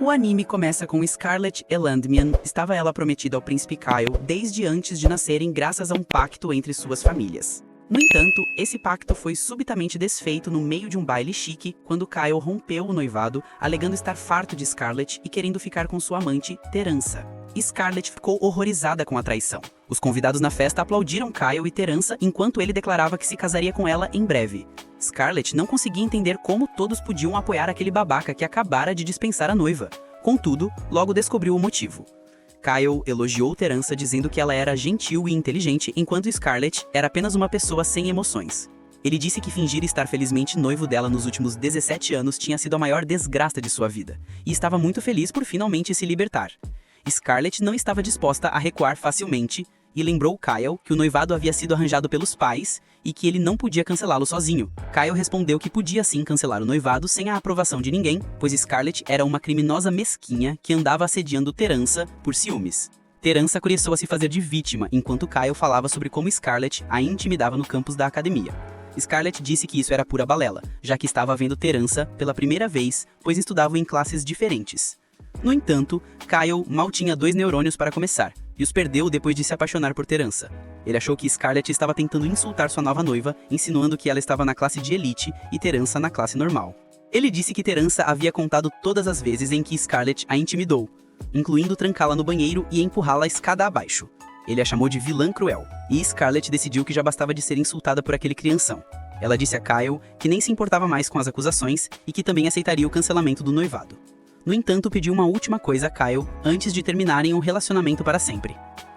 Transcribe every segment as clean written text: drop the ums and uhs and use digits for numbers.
O anime começa com Scarlett Elandmian, estava ela prometida ao príncipe Kyle desde antes de nascerem graças a um pacto entre suas famílias. No entanto, esse pacto foi subitamente desfeito no meio de um baile chique quando Kyle rompeu o noivado, alegando estar farto de Scarlett e querendo ficar com sua amante, Terança. Scarlett ficou horrorizada com a traição. Os convidados na festa aplaudiram Kyle e Terança enquanto ele declarava que se casaria com ela em breve. Scarlett não conseguia entender como todos podiam apoiar aquele babaca que acabara de dispensar a noiva. Contudo, logo descobriu o motivo. Kyle elogiou Terança dizendo que ela era gentil e inteligente, enquanto Scarlett era apenas uma pessoa sem emoções. Ele disse que fingir estar felizmente noivo dela nos últimos 17 anos tinha sido a maior desgraça de sua vida, e estava muito feliz por finalmente se libertar. Scarlett não estava disposta a recuar facilmente, e lembrou Kyle que o noivado havia sido arranjado pelos pais e que ele não podia cancelá-lo sozinho. Kyle respondeu que podia sim cancelar o noivado sem a aprovação de ninguém, pois Scarlett era uma criminosa mesquinha que andava assediando Terança por ciúmes. Terança começou a se fazer de vítima, enquanto Kyle falava sobre como Scarlett a intimidava no campus da academia. Scarlett disse que isso era pura balela, já que estava vendo Terança pela primeira vez, pois estudavam em classes diferentes. No entanto, Kyle mal tinha 2 neurônios para começar, e os perdeu depois de se apaixonar por Terança. Ele achou que Scarlett estava tentando insultar sua nova noiva, insinuando que ela estava na classe de elite e Terança na classe normal. Ele disse que Terança havia contado todas as vezes em que Scarlett a intimidou, incluindo trancá-la no banheiro e empurrá-la escada abaixo. Ele a chamou de vilã cruel, e Scarlett decidiu que já bastava de ser insultada por aquele crianção. Ela disse a Kyle que nem se importava mais com as acusações e que também aceitaria o cancelamento do noivado. No entanto, pediu uma última coisa a Kyle antes de terminarem o relacionamento para sempre.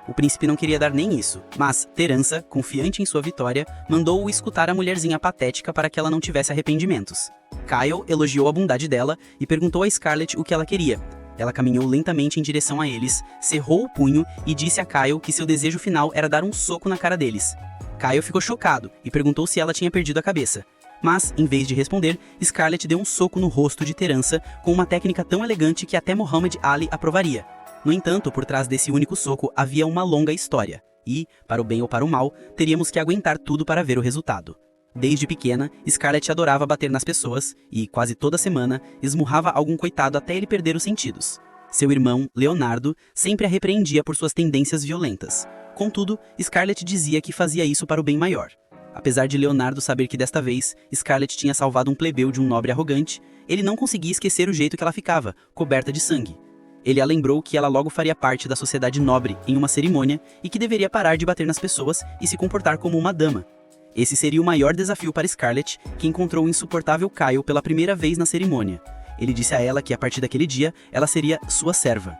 O príncipe não queria dar nem isso, mas Terança, confiante em sua vitória, mandou-o escutar a mulherzinha patética para que ela não tivesse arrependimentos. Kyle elogiou a bondade dela e perguntou a Scarlett o que ela queria. Ela caminhou lentamente em direção a eles, cerrou o punho e disse a Kyle que seu desejo final era dar um soco na cara deles. Kyle ficou chocado e perguntou se ela tinha perdido a cabeça. Mas, em vez de responder, Scarlett deu um soco no rosto de Terança com uma técnica tão elegante que até Muhammad Ali aprovaria. No entanto, por trás desse único soco havia uma longa história. E, para o bem ou para o mal, teríamos que aguentar tudo para ver o resultado. Desde pequena, Scarlett adorava bater nas pessoas e, quase toda semana, esmurrava algum coitado até ele perder os sentidos. Seu irmão, Leonardo, sempre a repreendia por suas tendências violentas. Contudo, Scarlett dizia que fazia isso para o bem maior. Apesar de Leonardo saber que desta vez Scarlett tinha salvado um plebeu de um nobre arrogante, ele não conseguia esquecer o jeito que ela ficava, coberta de sangue. Ele a lembrou que ela logo faria parte da sociedade nobre em uma cerimônia e que deveria parar de bater nas pessoas e se comportar como uma dama. Esse seria o maior desafio para Scarlett, que encontrou o insuportável Kyle pela primeira vez na cerimônia. Ele disse a ela que a partir daquele dia, ela seria sua serva.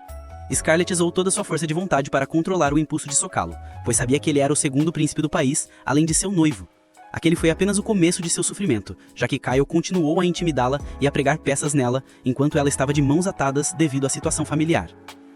Scarlett usou toda sua força de vontade para controlar o impulso de socá-lo, pois sabia que ele era o segundo príncipe do país, além de seu noivo. Aquele foi apenas o começo de seu sofrimento, já que Kyle continuou a intimidá-la e a pregar peças nela, enquanto ela estava de mãos atadas devido à situação familiar.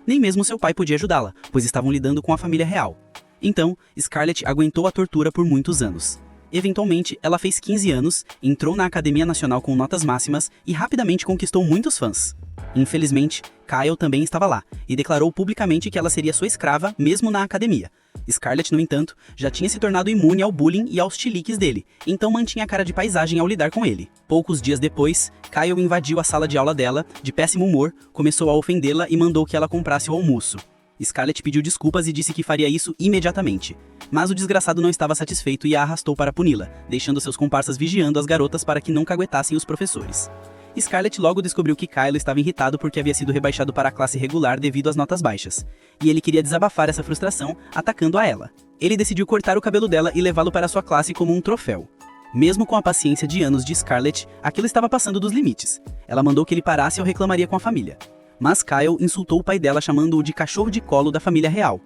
Nem mesmo seu pai podia ajudá-la, pois estavam lidando com a família real. Então, Scarlett aguentou a tortura por muitos anos. Eventualmente, ela fez 15 anos, entrou na Academia Nacional com notas máximas e rapidamente conquistou muitos fãs. Infelizmente, Kyle também estava lá, e declarou publicamente que ela seria sua escrava mesmo na academia. Scarlett, no entanto, já tinha se tornado imune ao bullying e aos chiliques dele, então mantinha a cara de paisagem ao lidar com ele. Poucos dias depois, Kyle invadiu a sala de aula dela, de péssimo humor, começou a ofendê-la e mandou que ela comprasse o almoço. Scarlett pediu desculpas e disse que faria isso imediatamente. Mas o desgraçado não estava satisfeito e a arrastou para puni-la, deixando seus comparsas vigiando as garotas para que não caguetassem os professores. Scarlett logo descobriu que Kyle estava irritado porque havia sido rebaixado para a classe regular devido às notas baixas, e ele queria desabafar essa frustração, atacando a ela. Ele decidiu cortar o cabelo dela e levá-lo para sua classe como um troféu. Mesmo com a paciência de anos de Scarlett, aquilo estava passando dos limites. Ela mandou que ele parasse ou reclamaria com a família. Mas Kyle insultou o pai dela chamando-o de cachorro de colo da família real.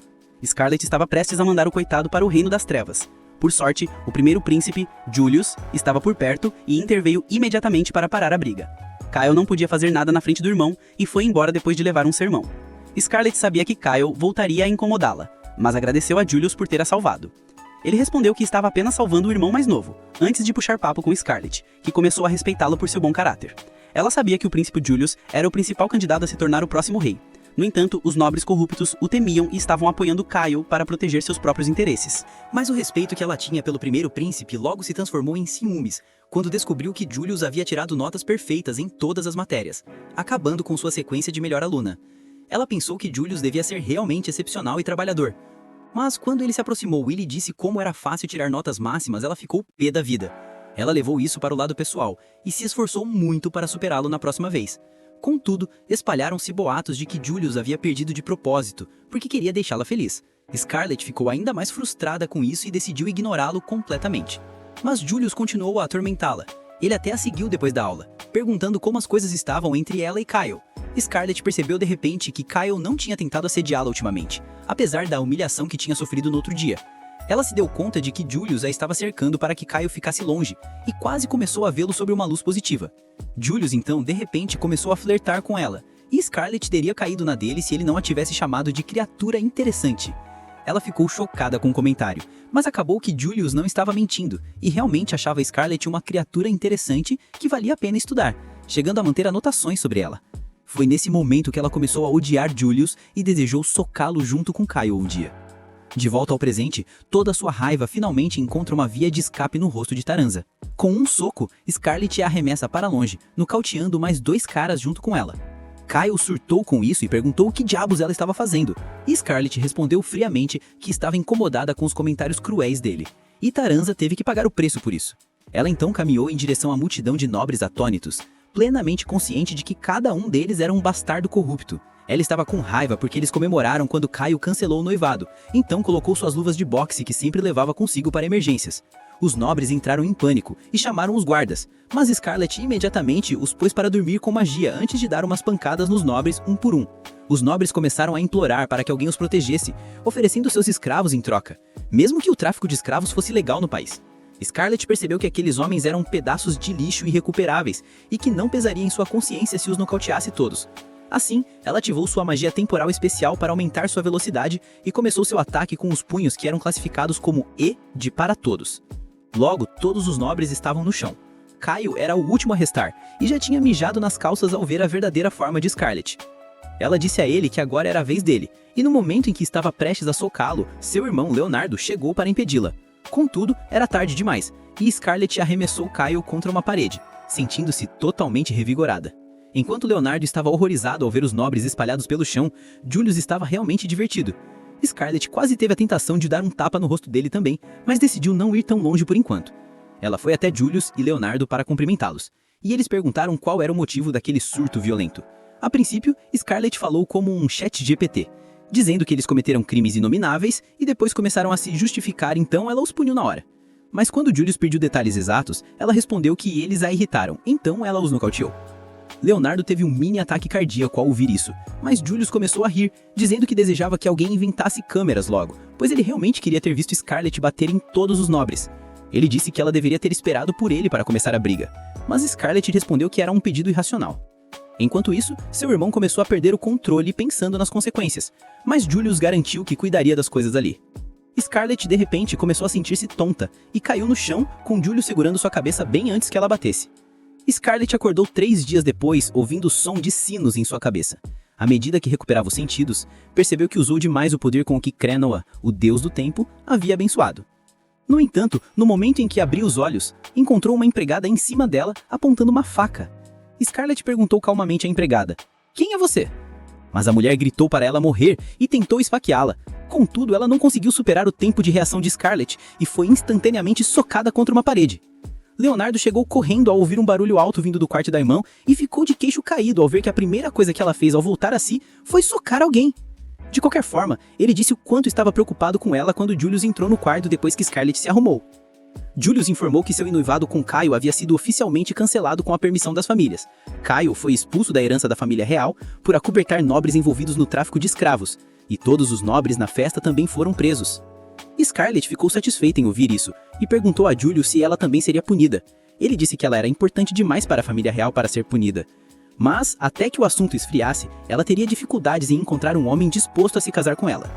Scarlett estava prestes a mandar o coitado para o reino das trevas. Por sorte, o primeiro príncipe, Julius, estava por perto e interveio imediatamente para parar a briga. Kyle não podia fazer nada na frente do irmão e foi embora depois de levar um sermão. Scarlett sabia que Kyle voltaria a incomodá-la, mas agradeceu a Julius por ter a salvado. Ele respondeu que estava apenas salvando o irmão mais novo, antes de puxar papo com Scarlett, que começou a respeitá-lo por seu bom caráter. Ela sabia que o príncipe Julius era o principal candidato a se tornar o próximo rei, No entanto, os nobres corruptos o temiam e estavam apoiando Kyle para proteger seus próprios interesses. Mas o respeito que ela tinha pelo primeiro príncipe logo se transformou em ciúmes, quando descobriu que Julius havia tirado notas perfeitas em todas as matérias, acabando com sua sequência de melhor aluna. Ela pensou que Julius devia ser realmente excepcional e trabalhador. Mas quando ele se aproximou e lhe disse como era fácil tirar notas máximas, ela ficou pé da vida. Ela levou isso para o lado pessoal e se esforçou muito para superá-lo na próxima vez. Contudo, espalharam-se boatos de que Julius havia perdido de propósito, porque queria deixá-la feliz. Scarlett ficou ainda mais frustrada com isso e decidiu ignorá-lo completamente. Mas Julius continuou a atormentá-la. Ele até a seguiu depois da aula, perguntando como as coisas estavam entre ela e Kyle. Scarlett percebeu de repente que Kyle não tinha tentado assediá-la ultimamente, apesar da humilhação que tinha sofrido no outro dia. Ela se deu conta de que Julius a estava cercando para que Kyle ficasse longe, e quase começou a vê-lo sob uma luz positiva. Julius então, de repente, começou a flertar com ela, e Scarlett teria caído na dele se ele não a tivesse chamado de criatura interessante. Ela ficou chocada com o comentário, mas acabou que Julius não estava mentindo, e realmente achava Scarlett uma criatura interessante que valia a pena estudar, chegando a manter anotações sobre ela. Foi nesse momento que ela começou a odiar Julius e desejou socá-lo junto com Kyle um dia. De volta ao presente, toda sua raiva finalmente encontra uma via de escape no rosto de Taranza. Com um soco, Scarlett a arremessa para longe, nocauteando mais 2 caras junto com ela. Kyle surtou com isso e perguntou o que diabos ela estava fazendo, e Scarlett respondeu friamente que estava incomodada com os comentários cruéis dele, e Taranza teve que pagar o preço por isso. Ela então caminhou em direção à multidão de nobres atônitos, plenamente consciente de que cada um deles era um bastardo corrupto. Ela estava com raiva porque eles comemoraram quando Kyle cancelou o noivado, então colocou suas luvas de boxe que sempre levava consigo para emergências. Os nobres entraram em pânico e chamaram os guardas, mas Scarlett imediatamente os pôs para dormir com magia antes de dar umas pancadas nos nobres um por um. Os nobres começaram a implorar para que alguém os protegesse, oferecendo seus escravos em troca, mesmo que o tráfico de escravos fosse legal no país. Scarlett percebeu que aqueles homens eram pedaços de lixo irrecuperáveis e que não pesaria em sua consciência se os nocauteasse todos. Assim, ela ativou sua magia temporal especial para aumentar sua velocidade e começou seu ataque com os punhos que eram classificados como E de para todos. Logo, todos os nobres estavam no chão. Kyle era o último a restar e já tinha mijado nas calças ao ver a verdadeira forma de Scarlett. Ela disse a ele que agora era a vez dele, e no momento em que estava prestes a socá-lo, seu irmão Leonardo chegou para impedi-la. Contudo, era tarde demais, e Scarlett arremessou Kyle contra uma parede, sentindo-se totalmente revigorada. Enquanto Leonardo estava horrorizado ao ver os nobres espalhados pelo chão, Julius estava realmente divertido. Scarlett quase teve a tentação de dar um tapa no rosto dele também, mas decidiu não ir tão longe por enquanto. Ela foi até Julius e Leonardo para cumprimentá-los, e eles perguntaram qual era o motivo daquele surto violento. A princípio, Scarlett falou como um chat GPT, dizendo que eles cometeram crimes inomináveis e depois começaram a se justificar, então ela os puniu na hora. Mas quando Julius pediu detalhes exatos, ela respondeu que eles a irritaram, então ela os nocauteou. Leonardo teve um mini ataque cardíaco ao ouvir isso, mas Julius começou a rir, dizendo que desejava que alguém inventasse câmeras logo, pois ele realmente queria ter visto Scarlett bater em todos os nobres. Ele disse que ela deveria ter esperado por ele para começar a briga, mas Scarlett respondeu que era um pedido irracional. Enquanto isso, seu irmão começou a perder o controle pensando nas consequências, mas Julius garantiu que cuidaria das coisas ali. Scarlett de repente começou a sentir-se tonta e caiu no chão com Julius segurando sua cabeça bem antes que ela batesse. Scarlett acordou 3 dias depois ouvindo o som de sinos em sua cabeça. À medida que recuperava os sentidos, percebeu que usou demais o poder com o que Krenoa, o deus do tempo, havia abençoado. No entanto, no momento em que abriu os olhos, encontrou uma empregada em cima dela apontando uma faca. Scarlett perguntou calmamente à empregada: "Quem é você?" Mas a mulher gritou para ela morrer e tentou esfaqueá-la. Contudo, ela não conseguiu superar o tempo de reação de Scarlett e foi instantaneamente socada contra uma parede. Leonardo chegou correndo ao ouvir um barulho alto vindo do quarto da irmã e ficou de queixo caído ao ver que a primeira coisa que ela fez ao voltar a si foi socar alguém. De qualquer forma, ele disse o quanto estava preocupado com ela quando Julius entrou no quarto depois que Scarlett se arrumou. Julius informou que seu noivado com Kyle havia sido oficialmente cancelado com a permissão das famílias. Kyle foi expulso da herança da família real por acobertar nobres envolvidos no tráfico de escravos, e todos os nobres na festa também foram presos. Scarlett ficou satisfeita em ouvir isso e perguntou a Julius se ela também seria punida. Ele disse que ela era importante demais para a família real para ser punida. Mas, até que o assunto esfriasse, ela teria dificuldades em encontrar um homem disposto a se casar com ela.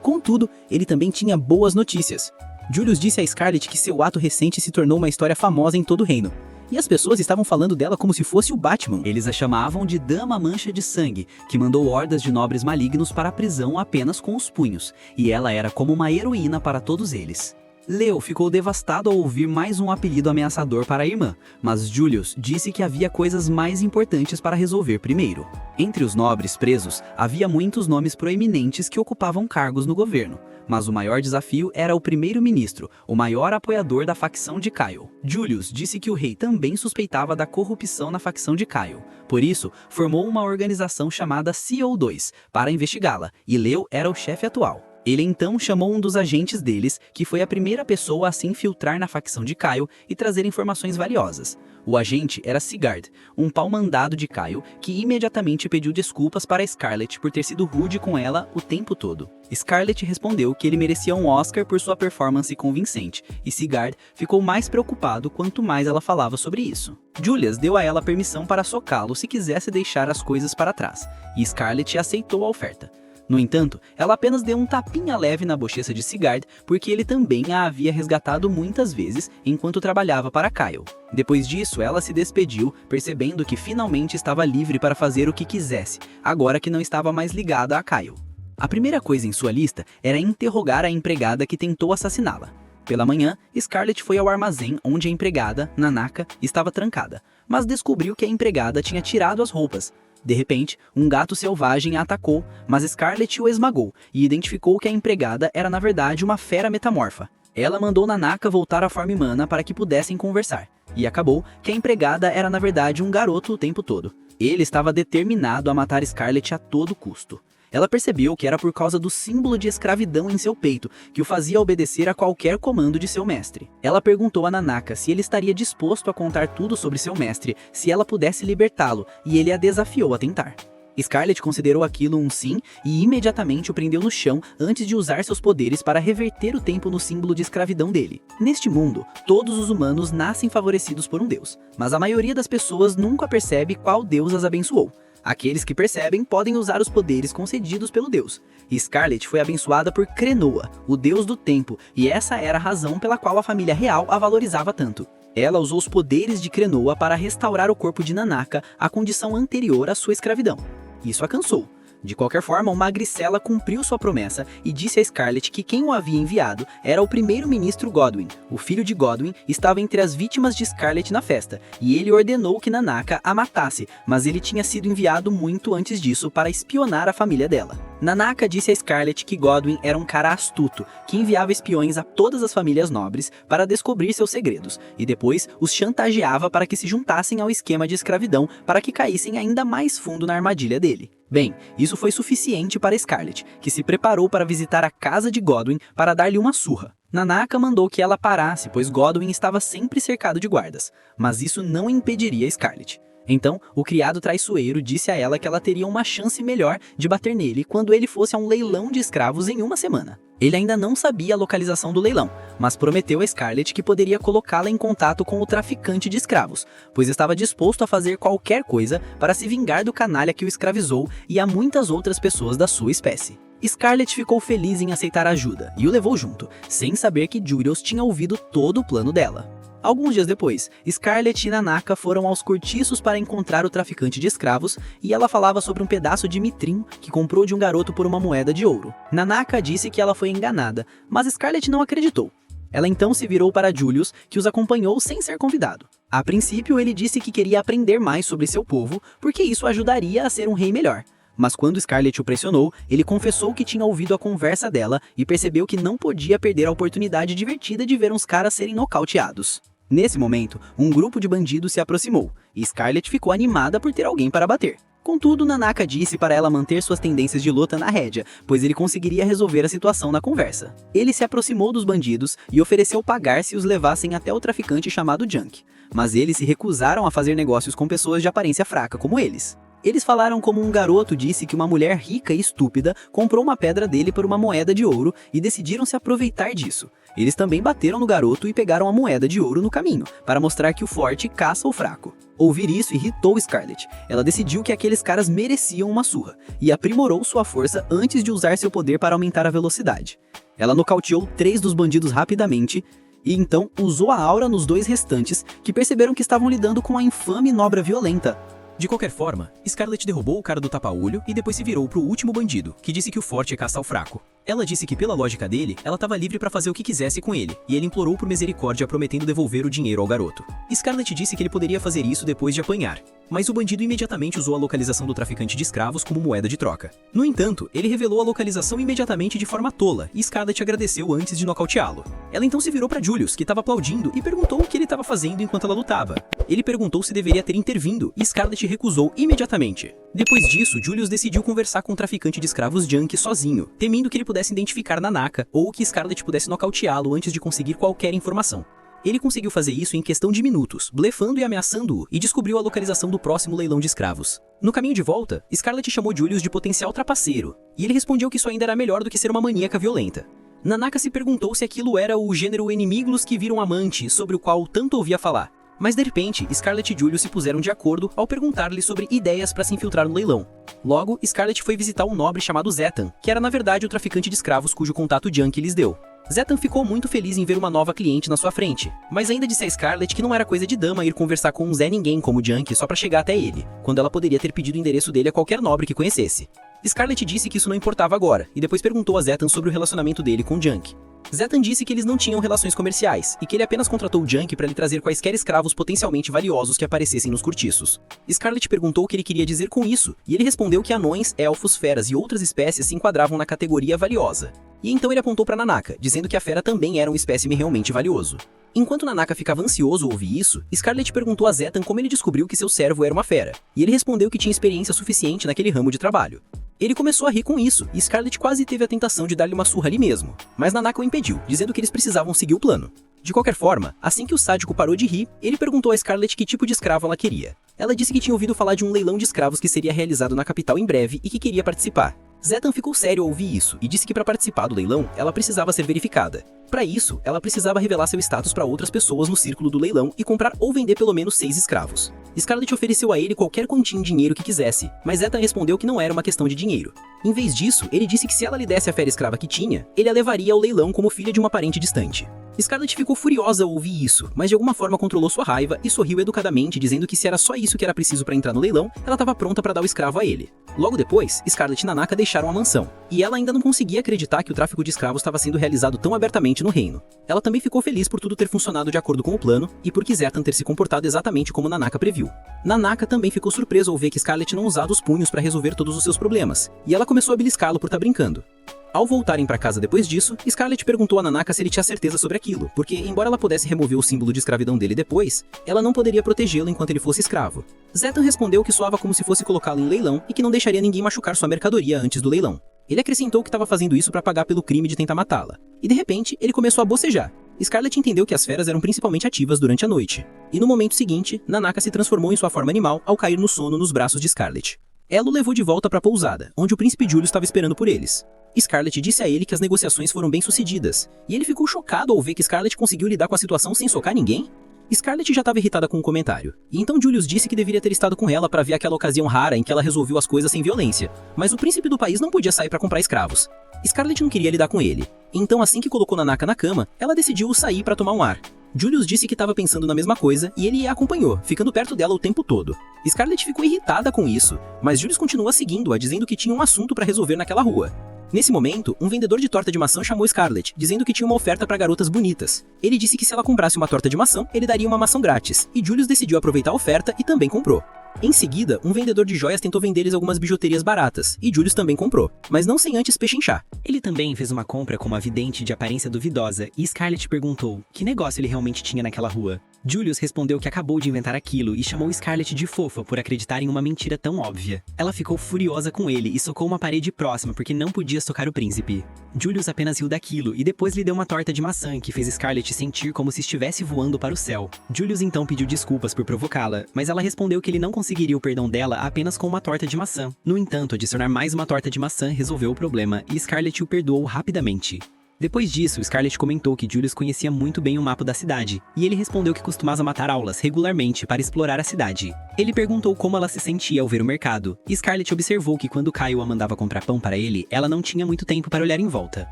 Contudo, ele também tinha boas notícias. Julius disse a Scarlett que seu ato recente se tornou uma história famosa em todo o reino. E as pessoas estavam falando dela como se fosse o Batman. Eles a chamavam de Dama Mancha de Sangue, que mandou hordas de nobres malignos para a prisão apenas com os punhos, e ela era como uma heroína para todos eles. Leo ficou devastado ao ouvir mais um apelido ameaçador para a irmã, mas Julius disse que havia coisas mais importantes para resolver primeiro. Entre os nobres presos, havia muitos nomes proeminentes que ocupavam cargos no governo, mas o maior desafio era o primeiro-ministro, o maior apoiador da facção de Kyle. Julius disse que o rei também suspeitava da corrupção na facção de Kyle, por isso formou uma organização chamada CO2 para investigá-la, e Leo era o chefe atual. Ele então chamou um dos agentes deles, que foi a primeira pessoa a se infiltrar na facção de Kyle e trazer informações valiosas. O agente era Sigurd, um pau-mandado de Kyle, que imediatamente pediu desculpas para Scarlett por ter sido rude com ela o tempo todo. Scarlett respondeu que ele merecia um Oscar por sua performance convincente, e Sigurd ficou mais preocupado quanto mais ela falava sobre isso. Julius deu a ela permissão para socá-lo se quisesse deixar as coisas para trás, e Scarlett aceitou a oferta. No entanto, ela apenas deu um tapinha leve na bochecha de Sigurd, porque ele também a havia resgatado muitas vezes enquanto trabalhava para Kyle. Depois disso, ela se despediu, percebendo que finalmente estava livre para fazer o que quisesse, agora que não estava mais ligada a Kyle. A primeira coisa em sua lista era interrogar a empregada que tentou assassiná-la. Pela manhã, Scarlett foi ao armazém onde a empregada, Nanaka, estava trancada, mas descobriu que a empregada tinha tirado as roupas. De repente, um gato selvagem a atacou, mas Scarlett o esmagou e identificou que a empregada era na verdade uma fera metamorfa. Ela mandou Nanaka voltar à forma humana para que pudessem conversar, e acabou que a empregada era na verdade um garoto o tempo todo. Ele estava determinado a matar Scarlett a todo custo. Ela percebeu que era por causa do símbolo de escravidão em seu peito, que o fazia obedecer a qualquer comando de seu mestre. Ela perguntou a Nanaka se ele estaria disposto a contar tudo sobre seu mestre, se ela pudesse libertá-lo, e ele a desafiou a tentar. Scarlett considerou aquilo um sim e imediatamente o prendeu no chão antes de usar seus poderes para reverter o tempo no símbolo de escravidão dele. Neste mundo, todos os humanos nascem favorecidos por um deus, mas a maioria das pessoas nunca percebe qual deus as abençoou. Aqueles que percebem podem usar os poderes concedidos pelo deus. Scarlett foi abençoada por Krenoa, o deus do tempo, e essa era a razão pela qual a família real a valorizava tanto. Ela usou os poderes de Krenoa para restaurar o corpo de Nanaka à condição anterior à sua escravidão. Isso a cansou. De qualquer forma, o Magricela cumpriu sua promessa e disse a Scarlett que quem o havia enviado era o primeiro-ministro Godwyn. O filho de Godwyn estava entre as vítimas de Scarlett na festa, e ele ordenou que Nanaka a matasse, mas ele tinha sido enviado muito antes disso para espionar a família dela. Nanaka disse a Scarlett que Godwyn era um cara astuto, que enviava espiões a todas as famílias nobres para descobrir seus segredos, e depois os chantageava para que se juntassem ao esquema de escravidão para que caíssem ainda mais fundo na armadilha dele. Bem, isso foi suficiente para Scarlett, que se preparou para visitar a casa de Godwyn para dar-lhe uma surra. Nanaka mandou que ela parasse, pois Godwyn estava sempre cercado de guardas, mas isso não impediria Scarlett. Então, o criado traiçoeiro disse a ela que ela teria uma chance melhor de bater nele quando ele fosse a um leilão de escravos em uma semana. Ele ainda não sabia a localização do leilão, mas prometeu a Scarlett que poderia colocá-la em contato com o traficante de escravos, pois estava disposto a fazer qualquer coisa para se vingar do canalha que o escravizou e a muitas outras pessoas da sua espécie. Scarlett ficou feliz em aceitar a ajuda e o levou junto, sem saber que Julius tinha ouvido todo o plano dela. Alguns dias depois, Scarlett e Nanaka foram aos cortiços para encontrar o traficante de escravos e ela falava sobre um pedaço de mitrim que comprou de um garoto por uma moeda de ouro. Nanaka disse que ela foi enganada, mas Scarlett não acreditou. Ela então se virou para Julius, que os acompanhou sem ser convidado. A princípio, ele disse que queria aprender mais sobre seu povo, porque isso ajudaria a ser um rei melhor. Mas quando Scarlett o pressionou, ele confessou que tinha ouvido a conversa dela e percebeu que não podia perder a oportunidade divertida de ver uns caras serem nocauteados. Nesse momento, um grupo de bandidos se aproximou, e Scarlett ficou animada por ter alguém para bater. Contudo, Nanaka disse para ela manter suas tendências de luta na rédea, pois ele conseguiria resolver a situação na conversa. Ele se aproximou dos bandidos e ofereceu pagar se os levassem até o traficante chamado Junk, mas eles se recusaram a fazer negócios com pessoas de aparência fraca como eles. Eles falaram como um garoto disse que uma mulher rica e estúpida comprou uma pedra dele por uma moeda de ouro e decidiram se aproveitar disso. Eles também bateram no garoto e pegaram a moeda de ouro no caminho, para mostrar que o forte caça o fraco. Ouvir isso irritou Scarlett. Ela decidiu que aqueles caras mereciam uma surra, e aprimorou sua força antes de usar seu poder para aumentar a velocidade. Ela nocauteou 3 dos bandidos rapidamente, e então usou a aura nos dois restantes, que perceberam que estavam lidando com a infame Nobra violenta. De qualquer forma, Scarlet derrubou o cara do tapa-olho e depois se virou pro último bandido, que disse que o forte é caçar o fraco. Ela disse que pela lógica dele, ela estava livre para fazer o que quisesse com ele, e ele implorou por misericórdia prometendo devolver o dinheiro ao garoto. Scarlet disse que ele poderia fazer isso depois de apanhar, mas o bandido imediatamente usou a localização do traficante de escravos como moeda de troca. No entanto, ele revelou a localização imediatamente de forma tola, e Scarlet agradeceu antes de nocauteá-lo. Ela então se virou para Julius, que estava aplaudindo, e perguntou o que ele estava fazendo enquanto ela lutava. Ele perguntou se deveria ter intervindo, e Scarlet recusou imediatamente. Depois disso, Julius decidiu conversar com o traficante de escravos Junk sozinho, temendo que ele pudesse identificar Nanaka ou que Scarlet pudesse nocauteá-lo antes de conseguir qualquer informação. Ele conseguiu fazer isso em questão de minutos, blefando e ameaçando-o, e descobriu a localização do próximo leilão de escravos. No caminho de volta, Scarlet chamou Julius de potencial trapaceiro, e ele respondeu que isso ainda era melhor do que ser uma maníaca violenta. Nanaka se perguntou se aquilo era o gênero Enimiglos que viram amante, sobre o qual tanto ouvia falar. Mas de repente, Scarlet e Julius se puseram de acordo ao perguntar-lhe sobre ideias para se infiltrar no leilão. Logo, Scarlet foi visitar um nobre chamado Zetan, que era na verdade o traficante de escravos cujo contato Junk lhes deu. Zetan ficou muito feliz em ver uma nova cliente na sua frente, mas ainda disse a Scarlet que não era coisa de dama ir conversar com um Zé Ninguém como Junk só para chegar até ele, quando ela poderia ter pedido o endereço dele a qualquer nobre que conhecesse. Scarlet disse que isso não importava agora, e depois perguntou a Zetan sobre o relacionamento dele com Junk. Zetan disse que eles não tinham relações comerciais, e que ele apenas contratou Junk para lhe trazer quaisquer escravos potencialmente valiosos que aparecessem nos cortiços. Scarlet perguntou o que ele queria dizer com isso, e ele respondeu que anões, elfos, feras e outras espécies se enquadravam na categoria valiosa. E então ele apontou para Nanaka, dizendo que a fera também era um espécime realmente valioso. Enquanto Nanaka ficava ansioso ao ouvir isso, Scarlet perguntou a Zetan como ele descobriu que seu servo era uma fera, e ele respondeu que tinha experiência suficiente naquele ramo de trabalho. Ele começou a rir com isso, e Scarlet quase teve a tentação de dar-lhe uma surra ali mesmo, mas Nanaka o impediu, dizendo que eles precisavam seguir o plano. De qualquer forma, assim que o sádico parou de rir, ele perguntou a Scarlet que tipo de escravo ela queria. Ela disse que tinha ouvido falar de um leilão de escravos que seria realizado na capital em breve e que queria participar. Zetan ficou sério ao ouvir isso e disse que para participar do leilão, ela precisava ser verificada. Para isso, ela precisava revelar seu status para outras pessoas no círculo do leilão e comprar ou vender pelo menos 6 escravos. Scarlet ofereceu a ele qualquer quantia em dinheiro que quisesse, mas Zetan respondeu que não era uma questão de dinheiro. Em vez disso, ele disse que se ela lhe desse a fera escrava que tinha, ele a levaria ao leilão como filha de uma parente distante. Scarlet ficou furiosa ao ouvir isso, mas de alguma forma controlou sua raiva e sorriu educadamente, dizendo que se era só isso que era preciso para entrar no leilão, ela estava pronta para dar o escravo a ele. Logo depois, Scarlet e Nanaka deixaram a mansão, e ela ainda não conseguia acreditar que o tráfico de escravos estava sendo realizado tão abertamente no reino. Ela também ficou feliz por tudo ter funcionado de acordo com o plano, e por Zetan ter se comportado exatamente como Nanaka previu. Nanaka também ficou surpresa ao ver que Scarlet não usava os punhos para resolver todos os seus problemas, e ela começou a beliscá-lo por estar brincando. Ao voltarem para casa depois disso, Scarlet perguntou a Nanaka se ele tinha certeza sobre aquilo, porque embora ela pudesse remover o símbolo de escravidão dele depois, ela não poderia protegê-lo enquanto ele fosse escravo. Zetan respondeu que soava como se fosse colocá-lo em leilão e que não deixaria ninguém machucar sua mercadoria antes do leilão. Ele acrescentou que estava fazendo isso para pagar pelo crime de tentar matá-la. E de repente, ele começou a bocejar. Scarlet entendeu que as feras eram principalmente ativas durante a noite. E no momento seguinte, Nanaka se transformou em sua forma animal ao cair no sono nos braços de Scarlet. Ela o levou de volta para a pousada, onde o príncipe Julius estava esperando por eles. Scarlet disse a ele que as negociações foram bem sucedidas, e ele ficou chocado ao ver que Scarlet conseguiu lidar com a situação sem socar ninguém. Scarlet já estava irritada com o comentário, e então Julius disse que deveria ter estado com ela para ver aquela ocasião rara em que ela resolveu as coisas sem violência, mas o príncipe do país não podia sair para comprar escravos. Scarlet não queria lidar com ele, então assim que colocou Nanaka na cama, ela decidiu sair para tomar um ar. Julius disse que estava pensando na mesma coisa e ele a acompanhou, ficando perto dela o tempo todo. Scarlet ficou irritada com isso, mas Julius continuou seguindo-a, dizendo que tinha um assunto para resolver naquela rua. Nesse momento, um vendedor de torta de maçã chamou Scarlet, dizendo que tinha uma oferta para garotas bonitas. Ele disse que se ela comprasse uma torta de maçã, ele daria uma maçã grátis, e Julius decidiu aproveitar a oferta e também comprou. Em seguida, um vendedor de joias tentou vender-lhes algumas bijuterias baratas, e Julius também comprou, mas não sem antes pechinchar. Ele também fez uma compra com uma vidente de aparência duvidosa, e Scarlet perguntou que negócio ele realmente tinha naquela rua. Julius respondeu que acabou de inventar aquilo e chamou Scarlet de fofa por acreditar em uma mentira tão óbvia. Ela ficou furiosa com ele e socou uma parede próxima porque não podia socar o príncipe. Julius apenas riu daquilo e depois lhe deu uma torta de maçã que fez Scarlet sentir como se estivesse voando para o céu. Julius então pediu desculpas por provocá-la, mas ela respondeu que ele não conseguiria o perdão dela apenas com uma torta de maçã. No entanto, adicionar mais uma torta de maçã resolveu o problema e Scarlet o perdoou rapidamente. Depois disso, Scarlet comentou que Julius conhecia muito bem o mapa da cidade, e ele respondeu que costumava matar aulas regularmente para explorar a cidade. Ele perguntou como ela se sentia ao ver o mercado, e Scarlet observou que quando Kyle a mandava comprar pão para ele, ela não tinha muito tempo para olhar em volta.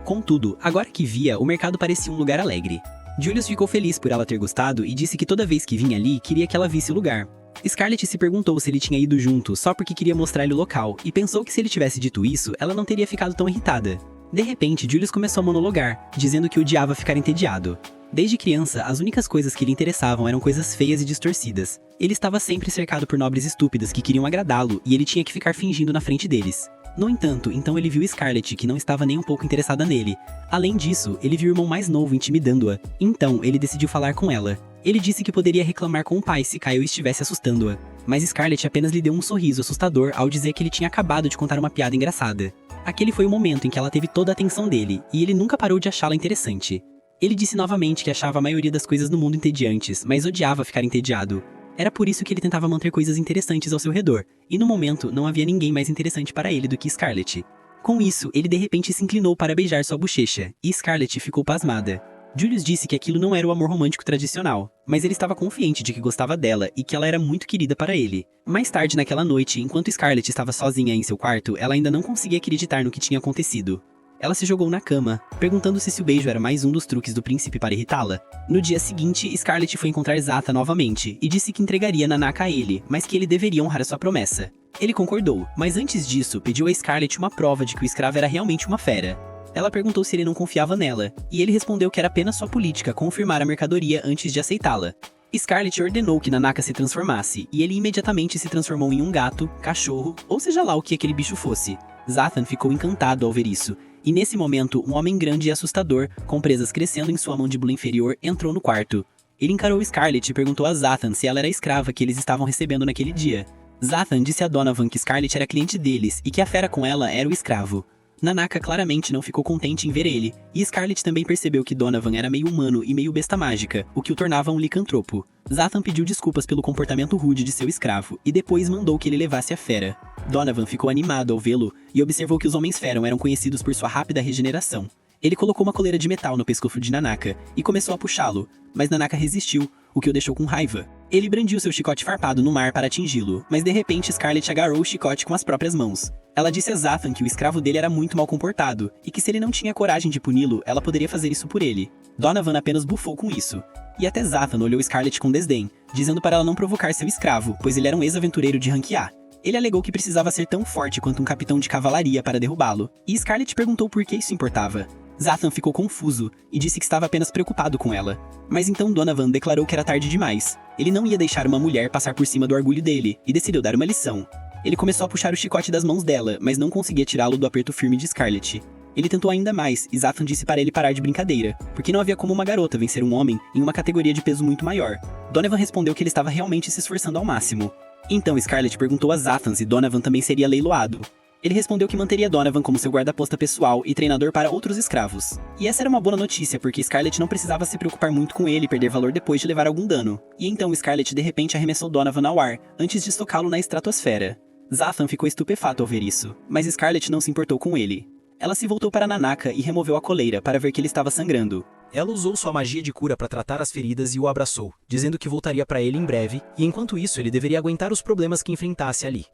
Contudo, agora que via, o mercado parecia um lugar alegre. Julius ficou feliz por ela ter gostado e disse que toda vez que vinha ali, queria que ela visse o lugar. Scarlett se perguntou se ele tinha ido junto só porque queria mostrar-lhe o local, e pensou que se ele tivesse dito isso, ela não teria ficado tão irritada. De repente, Julius começou a monologar, dizendo que odiava ficar entediado. Desde criança, as únicas coisas que lhe interessavam eram coisas feias e distorcidas. Ele estava sempre cercado por nobres estúpidas que queriam agradá-lo, e ele tinha que ficar fingindo na frente deles. No entanto, então ele viu Scarlett, que não estava nem um pouco interessada nele. Além disso, ele viu o irmão mais novo intimidando-a. Então, ele decidiu falar com ela. Ele disse que poderia reclamar com o pai se Kyle estivesse assustando-a. Mas Scarlett apenas lhe deu um sorriso assustador ao dizer que ele tinha acabado de contar uma piada engraçada. Aquele foi o momento em que ela teve toda a atenção dele, e ele nunca parou de achá-la interessante. Ele disse novamente que achava a maioria das coisas no mundo entediantes, mas odiava ficar entediado. Era por isso que ele tentava manter coisas interessantes ao seu redor, e no momento não havia ninguém mais interessante para ele do que Scarlett. Com isso, ele de repente se inclinou para beijar sua bochecha, e Scarlett ficou pasmada. Julius disse que aquilo não era o amor romântico tradicional, mas ele estava confiante de que gostava dela e que ela era muito querida para ele. Mais tarde naquela noite, enquanto Scarlett estava sozinha em seu quarto, ela ainda não conseguia acreditar no que tinha acontecido. Ela se jogou na cama, perguntando-se se o beijo era mais um dos truques do príncipe para irritá-la. No dia seguinte, Scarlett foi encontrar Zata novamente e disse que entregaria Nanaka a ele, mas que ele deveria honrar a sua promessa. Ele concordou, mas antes disso, pediu a Scarlett uma prova de que o escravo era realmente uma fera. Ela perguntou se ele não confiava nela, e ele respondeu que era apenas sua política confirmar a mercadoria antes de aceitá-la. Scarlett ordenou que Nanaka se transformasse, e ele imediatamente se transformou em um gato, cachorro, ou seja lá o que aquele bicho fosse. Zathan ficou encantado ao ver isso, e nesse momento, um homem grande e assustador, com presas crescendo em sua mandíbula inferior, entrou no quarto. Ele encarou Scarlett e perguntou a Zathan se ela era a escrava que eles estavam recebendo naquele dia. Zathan disse a Donovan que Scarlett era cliente deles e que a fera com ela era o escravo. Nanaka claramente não ficou contente em ver ele, e Scarlett também percebeu que Donovan era meio humano e meio besta mágica, o que o tornava um licantropo. Zathan pediu desculpas pelo comportamento rude de seu escravo, e depois mandou que ele levasse a fera. Donovan ficou animado ao vê-lo, e observou que os Homens-Fera eram conhecidos por sua rápida regeneração. Ele colocou uma coleira de metal no pescoço de Nanaka, e começou a puxá-lo, mas Nanaka resistiu, o que o deixou com raiva. Ele brandiu seu chicote farpado no mar para atingi-lo, mas de repente Scarlett agarrou o chicote com as próprias mãos. Ela disse a Zathan que o escravo dele era muito mal comportado, e que se ele não tinha coragem de puni-lo, ela poderia fazer isso por ele. Donovan apenas bufou com isso. E até Zathan olhou Scarlett com desdém, dizendo para ela não provocar seu escravo, pois ele era um ex-aventureiro de rank A. Ele alegou que precisava ser tão forte quanto um capitão de cavalaria para derrubá-lo, e Scarlett perguntou por que isso importava. Zathan ficou confuso, e disse que estava apenas preocupado com ela. Mas então Donovan declarou que era tarde demais. Ele não ia deixar uma mulher passar por cima do orgulho dele, e decidiu dar uma lição. Ele começou a puxar o chicote das mãos dela, mas não conseguia tirá-lo do aperto firme de Scarlett. Ele tentou ainda mais, e Zathan disse para ele parar de brincadeira, porque não havia como uma garota vencer um homem em uma categoria de peso muito maior. Donovan respondeu que ele estava realmente se esforçando ao máximo. Então Scarlett perguntou a Zathan se Donovan também seria leiloado. Ele respondeu que manteria Donovan como seu guarda-posta pessoal e treinador para outros escravos. E essa era uma boa notícia, porque Scarlett não precisava se preocupar muito com ele e perder valor depois de levar algum dano. E então Scarlett de repente arremessou Donovan ao ar, antes de estocá-lo na estratosfera. Zathan ficou estupefato ao ver isso, mas Scarlett não se importou com ele. Ela se voltou para Nanaka e removeu a coleira para ver que ele estava sangrando. Ela usou sua magia de cura para tratar as feridas e o abraçou, dizendo que voltaria para ele em breve, e enquanto isso ele deveria aguentar os problemas que enfrentasse ali.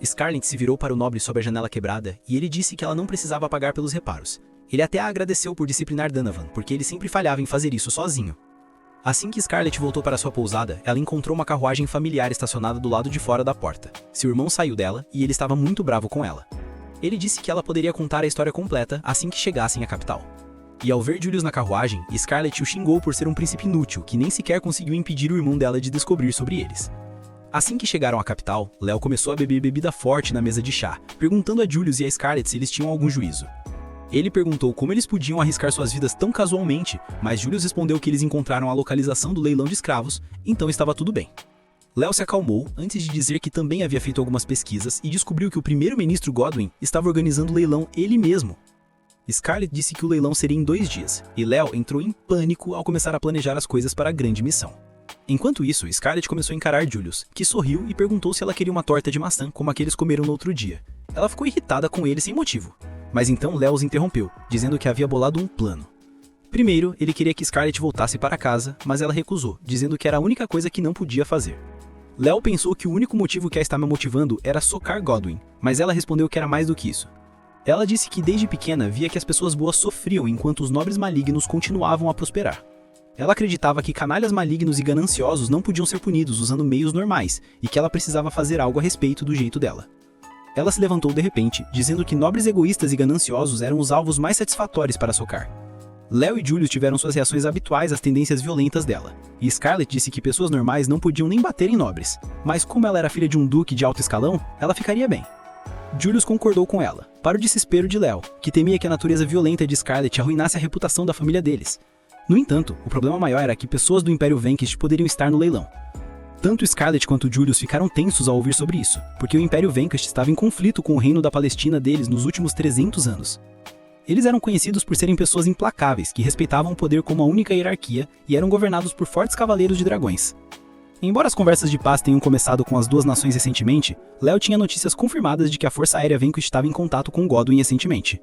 Scarlett se virou para o nobre sob a janela quebrada, e ele disse que ela não precisava pagar pelos reparos. Ele até a agradeceu por disciplinar Donovan, porque ele sempre falhava em fazer isso sozinho. Assim que Scarlett voltou para sua pousada, ela encontrou uma carruagem familiar estacionada do lado de fora da porta. Seu irmão saiu dela, e ele estava muito bravo com ela. Ele disse que ela poderia contar a história completa assim que chegassem à capital. E ao ver Julius na carruagem, Scarlett o xingou por ser um príncipe inútil, que nem sequer conseguiu impedir o irmão dela de descobrir sobre eles. Assim que chegaram à capital, Léo começou a beber bebida forte na mesa de chá, perguntando a Julius e a Scarlett se eles tinham algum juízo. Ele perguntou como eles podiam arriscar suas vidas tão casualmente, mas Julius respondeu que eles encontraram a localização do leilão de escravos, então estava tudo bem. Léo se acalmou antes de dizer que também havia feito algumas pesquisas e descobriu que o primeiro-ministro Godwin estava organizando o leilão ele mesmo. Scarlett disse que o leilão seria em 2 dias, e Léo entrou em pânico ao começar a planejar as coisas para a grande missão. Enquanto isso, Scarlett começou a encarar Julius, que sorriu e perguntou se ela queria uma torta de maçã como a que eles comeram no outro dia. Ela ficou irritada com ele sem motivo, mas então Léo os interrompeu, dizendo que havia bolado um plano. Primeiro, ele queria que Scarlett voltasse para casa, mas ela recusou, dizendo que era a única coisa que não podia fazer. Léo pensou que o único motivo que a estava motivando era socar Godwin, mas ela respondeu que era mais do que isso. Ela disse que desde pequena via que as pessoas boas sofriam enquanto os nobres malignos continuavam a prosperar. Ela acreditava que canalhas malignos e gananciosos não podiam ser punidos usando meios normais e que ela precisava fazer algo a respeito do jeito dela. Ela se levantou de repente, dizendo que nobres egoístas e gananciosos eram os alvos mais satisfatórios para socar. Léo e Julius tiveram suas reações habituais às tendências violentas dela, e Scarlett disse que pessoas normais não podiam nem bater em nobres, mas como ela era filha de um duque de alto escalão, ela ficaria bem. Julius concordou com ela, para o desespero de Léo, que temia que a natureza violenta de Scarlett arruinasse a reputação da família deles. No entanto, o problema maior era que pessoas do Império Vanquish poderiam estar no leilão. Tanto Scarlett quanto Julius ficaram tensos ao ouvir sobre isso, porque o Império Vanquish estava em conflito com o reino da Palestina deles nos últimos 300 anos. Eles eram conhecidos por serem pessoas implacáveis, que respeitavam o poder como a única hierarquia e eram governados por fortes cavaleiros de dragões. Embora as conversas de paz tenham começado com as duas nações recentemente, Léo tinha notícias confirmadas de que a Força Aérea Vanquish estava em contato com Godwyn recentemente.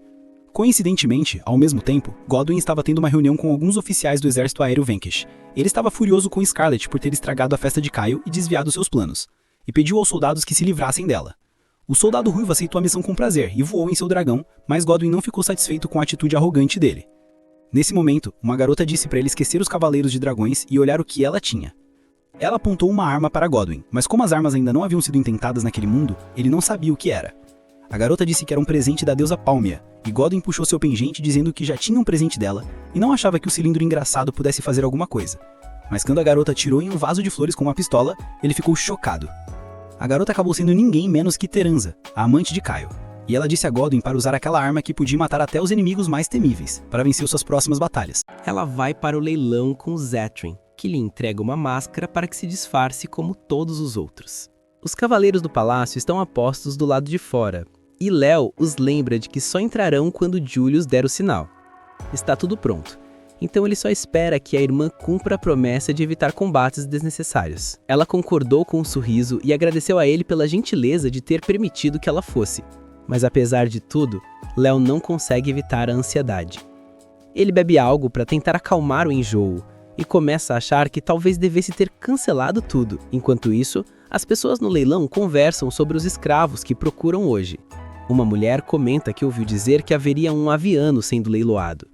Coincidentemente, ao mesmo tempo, Godwyn estava tendo uma reunião com alguns oficiais do Exército Aéreo Vanquish. Ele estava furioso com Scarlett por ter estragado a festa de Kyle e desviado seus planos, e pediu aos soldados que se livrassem dela. O soldado ruivo aceitou a missão com prazer e voou em seu dragão, mas Godwyn não ficou satisfeito com a atitude arrogante dele. Nesse momento, uma garota disse para ele esquecer os cavaleiros de dragões e olhar o que ela tinha. Ela apontou uma arma para Godwyn, mas como as armas ainda não haviam sido intentadas naquele mundo, ele não sabia o que era. A garota disse que era um presente da deusa Pálmia, e Godwyn puxou seu pingente dizendo que já tinha um presente dela e não achava que o cilindro engraçado pudesse fazer alguma coisa. Mas quando a garota atirou em um vaso de flores com uma pistola, ele ficou chocado. A garota acabou sendo ninguém menos que Teranza, a amante de Kyle, e ela disse a Godwyn para usar aquela arma que podia matar até os inimigos mais temíveis, para vencer suas próximas batalhas. Ela vai para o leilão com Zethrin, que lhe entrega uma máscara para que se disfarce como todos os outros. Os cavaleiros do palácio estão apostos do lado de fora, e Léo os lembra de que só entrarão quando Julius der o sinal. Está tudo pronto. Então ele só espera que a irmã cumpra a promessa de evitar combates desnecessários. Ela concordou com um sorriso e agradeceu a ele pela gentileza de ter permitido que ela fosse. Mas apesar de tudo, Léo não consegue evitar a ansiedade. Ele bebe algo para tentar acalmar o enjoo e começa a achar que talvez devesse ter cancelado tudo. Enquanto isso, as pessoas no leilão conversam sobre os escravos que procuram hoje. Uma mulher comenta que ouviu dizer que haveria um aviano sendo leiloado.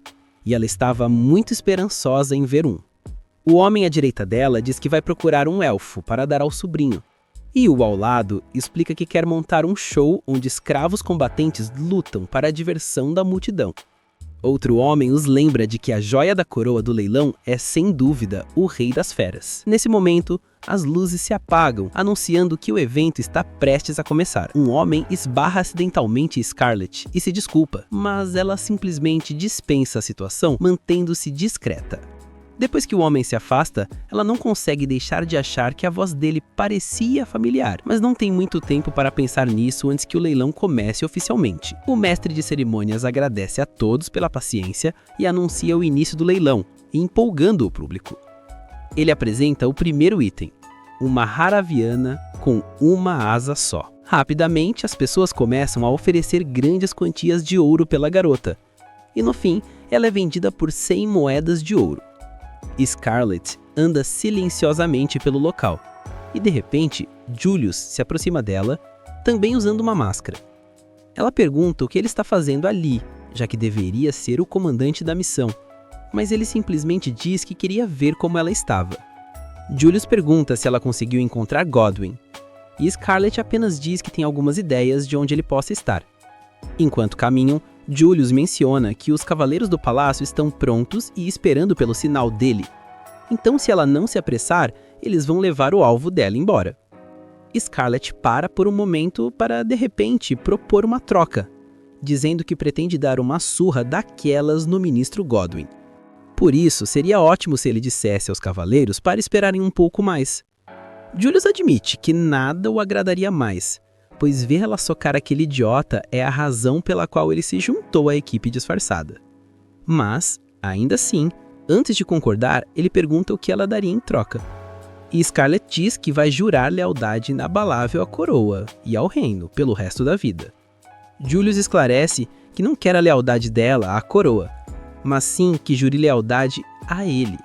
E ela estava muito esperançosa em ver um. O homem à direita dela diz que vai procurar um elfo para dar ao sobrinho. E o ao lado explica que quer montar um show onde escravos combatentes lutam para a diversão da multidão. Outro homem os lembra de que a joia da coroa do leilão é, sem dúvida, o Rei das Feras. Nesse momento, as luzes se apagam, anunciando que o evento está prestes a começar. Um homem esbarra acidentalmente Scarlett e se desculpa, mas ela simplesmente dispensa a situação, mantendo-se discreta. Depois que o homem se afasta, ela não consegue deixar de achar que a voz dele parecia familiar, mas não tem muito tempo para pensar nisso antes que o leilão comece oficialmente. O mestre de cerimônias agradece a todos pela paciência e anuncia o início do leilão, empolgando o público. Ele apresenta o primeiro item, uma Haraviana com uma asa só. Rapidamente, as pessoas começam a oferecer grandes quantias de ouro pela garota, e no fim, ela é vendida por 100 moedas de ouro. Scarlett anda silenciosamente pelo local, e de repente, Julius se aproxima dela, também usando uma máscara. Ela pergunta o que ele está fazendo ali, já que deveria ser o comandante da missão, mas ele simplesmente diz que queria ver como ela estava. Julius pergunta se ela conseguiu encontrar Godwyn, e Scarlett apenas diz que tem algumas ideias de onde ele possa estar. Enquanto caminham, Julius menciona que os cavaleiros do palácio estão prontos e esperando pelo sinal dele. Então, se ela não se apressar, eles vão levar o alvo dela embora. Scarlett para por um momento para, de repente, propor uma troca, dizendo que pretende dar uma surra daquelas no ministro Godwyn. Por isso, seria ótimo se ele dissesse aos cavaleiros para esperarem um pouco mais. Julius admite que nada o agradaria mais, pois ver ela socar aquele idiota é a razão pela qual ele se juntou à equipe disfarçada. Mas, ainda assim, antes de concordar, ele pergunta o que ela daria em troca. E Scarlett diz que vai jurar lealdade inabalável à coroa e ao reino pelo resto da vida. Julius esclarece que não quer a lealdade dela à coroa, mas sim que jure lealdade a ele.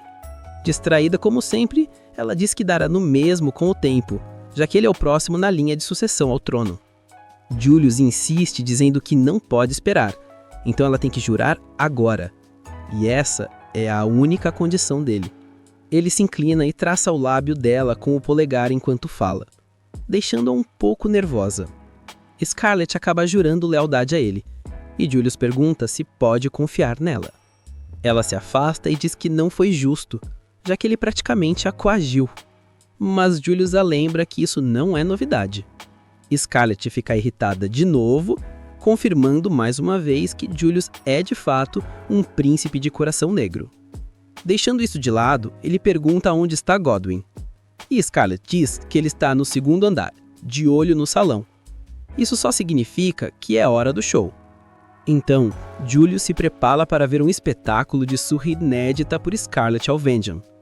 Distraída como sempre, ela diz que dará no mesmo com o tempo, já que ele é o próximo na linha de sucessão ao trono. Julius insiste dizendo que não pode esperar, então ela tem que jurar agora. E essa é a única condição dele. Ele se inclina e traça o lábio dela com o polegar enquanto fala, deixando-a um pouco nervosa. Scarlett acaba jurando lealdade a ele, e Julius pergunta se pode confiar nela. Ela se afasta e diz que não foi justo, já que ele praticamente a coagiu. Mas Julius a lembra que isso não é novidade. Scarlett fica irritada de novo, confirmando mais uma vez que Julius é de fato um príncipe de coração negro. Deixando isso de lado, ele pergunta onde está Godwin. E Scarlett diz que ele está no segundo andar, de olho no salão. Isso só significa que é hora do show. Então, Julius se prepara para ver um espetáculo de surra inédita por Scarlett ao Vengeance.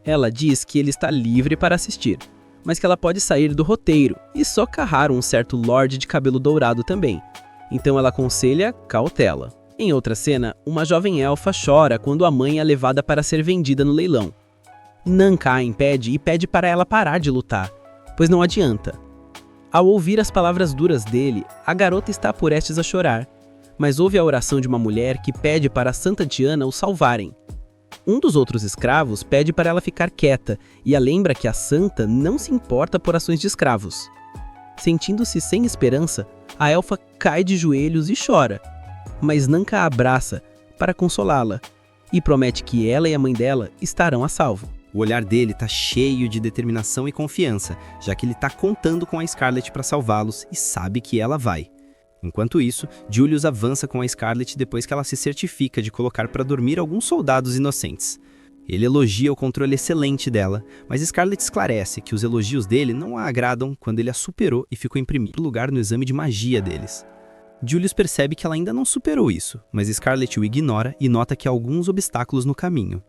Ela diz que ele está livre para assistir, mas que ela pode sair do roteiro e socarrar um certo lorde de cabelo dourado também. Então ela aconselha cautela. Em outra cena, uma jovem elfa chora quando a mãe é levada para ser vendida no leilão. Nanka a impede e pede para ela parar de lutar, pois não adianta. Ao ouvir as palavras duras dele, a garota está prestes a chorar, mas ouve a oração de uma mulher que pede para Santa Diana o salvarem. Um dos outros escravos pede para ela ficar quieta e a lembra que a santa não se importa por ações de escravos. Sentindo-se sem esperança, a elfa cai de joelhos e chora, mas Nanka a abraça para consolá-la e promete que ela e a mãe dela estarão a salvo. O olhar dele tá cheio de determinação e confiança, já que ele tá contando com a Scarlett para salvá-los e sabe que ela vai. Enquanto isso, Julius avança com a Scarlett depois que ela se certifica de colocar para dormir alguns soldados inocentes. Ele elogia o controle excelente dela, mas Scarlett esclarece que os elogios dele não a agradam quando ele a superou e ficou em primeiro lugar no exame de magia deles. Julius percebe que ela ainda não superou isso, mas Scarlett o ignora e nota que há alguns obstáculos no caminho.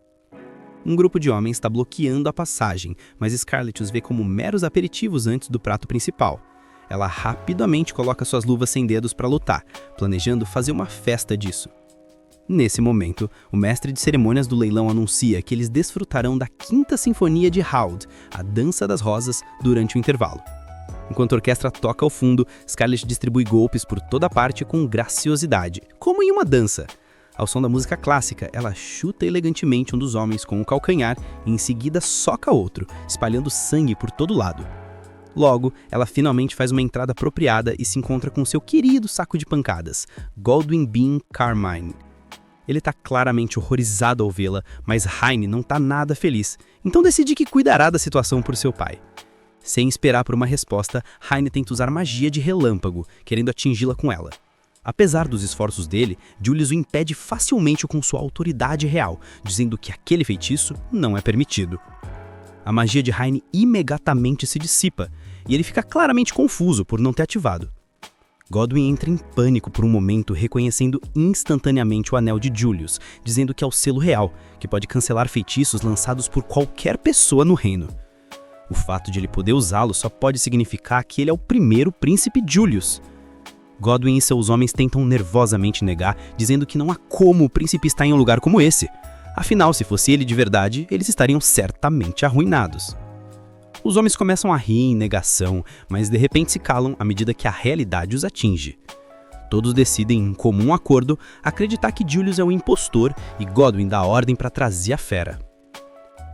Um grupo de homens está bloqueando a passagem, mas Scarlett os vê como meros aperitivos antes do prato principal. Ela rapidamente coloca suas luvas sem dedos para lutar, planejando fazer uma festa disso. Nesse momento, o mestre de cerimônias do leilão anuncia que eles desfrutarão da Quinta Sinfonia de Haud, a Dança das Rosas, durante o intervalo. Enquanto a orquestra toca ao fundo, Scarlett distribui golpes por toda parte com graciosidade, como em uma dança. Ao som da música clássica, ela chuta elegantemente um dos homens com o calcanhar e em seguida soca outro, espalhando sangue por todo lado. Logo, ela finalmente faz uma entrada apropriada e se encontra com seu querido saco de pancadas, Godwin Bean Carmine. Ele está claramente horrorizado ao vê-la, mas Heine não está nada feliz, então decide que cuidará da situação por seu pai. Sem esperar por uma resposta, Heine tenta usar magia de relâmpago, querendo atingi-la com ela. Apesar dos esforços dele, Julius o impede facilmente com sua autoridade real, dizendo que aquele feitiço não é permitido. A magia de Heine imediatamente se dissipa, e ele fica claramente confuso por não ter ativado. Godwin entra em pânico por um momento, reconhecendo instantaneamente o anel de Julius, dizendo que é o selo real, que pode cancelar feitiços lançados por qualquer pessoa no reino. O fato de ele poder usá-lo só pode significar que ele é o primeiro príncipe Julius. Godwin e seus homens tentam nervosamente negar, dizendo que não há como o príncipe estar em um lugar como esse. Afinal, se fosse ele de verdade, eles estariam certamente arruinados. Os homens começam a rir em negação, mas de repente se calam à medida que a realidade os atinge. Todos decidem, em comum acordo, acreditar que Julius é o impostor e Godwin dá ordem para trazer a fera.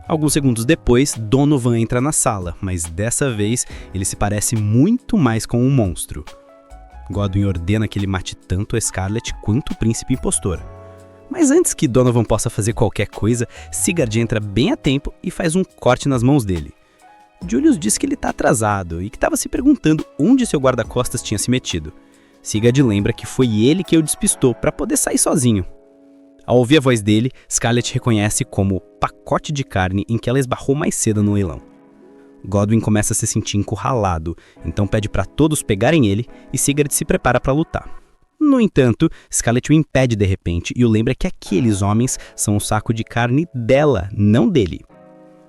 Alguns segundos depois, Donovan entra na sala, mas dessa vez ele se parece muito mais com um monstro. Godwin ordena que ele mate tanto a Scarlett quanto o príncipe impostor. Mas antes que Donovan possa fazer qualquer coisa, Sigurd entra bem a tempo e faz um corte nas mãos dele. Julius diz que ele está atrasado e que estava se perguntando onde seu guarda-costas tinha se metido. Sigurd lembra que foi ele que o despistou para poder sair sozinho. Ao ouvir a voz dele, Scarlett reconhece como o pacote de carne em que ela esbarrou mais cedo no leilão. Godwin começa a se sentir encurralado, então pede para todos pegarem ele e Sigurd se prepara para lutar. No entanto, Scarlett o impede de repente e o lembra que aqueles homens são um saco de carne dela, não dele.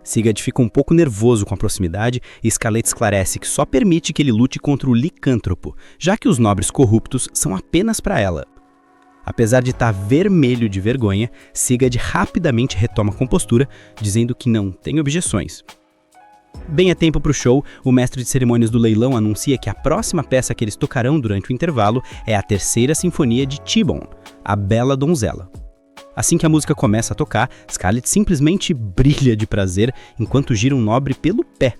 Sigurd fica um pouco nervoso com a proximidade e Scarlett esclarece que só permite que ele lute contra o licântropo, já que os nobres corruptos são apenas para ela. Apesar de estar vermelho de vergonha, Sigurd rapidamente retoma a compostura, dizendo que não tem objeções. Bem a tempo para o show, o mestre de cerimônias do leilão anuncia que a próxima peça que eles tocarão durante o intervalo é a Terceira Sinfonia de T-Bone, a Bela Donzela. Assim que a música começa a tocar, Scarlett simplesmente brilha de prazer enquanto gira um nobre pelo pé.